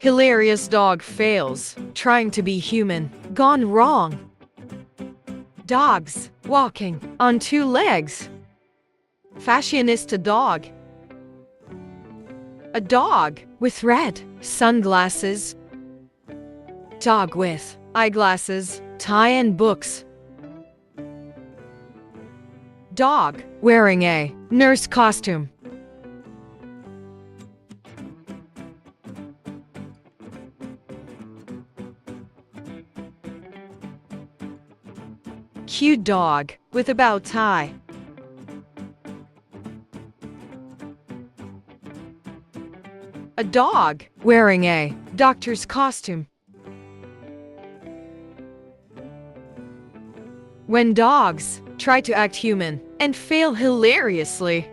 Hilarious dog fails, trying to be human, gone wrong. Dogs walking on two legs. Fashionista dog. A dog with red sunglasses. Dog with eyeglasses, tie and books. Dog wearing a nurse costume. Cute dog with a bow tie. A dog wearing a doctor's costume. When dogs try to act human and fail hilariously.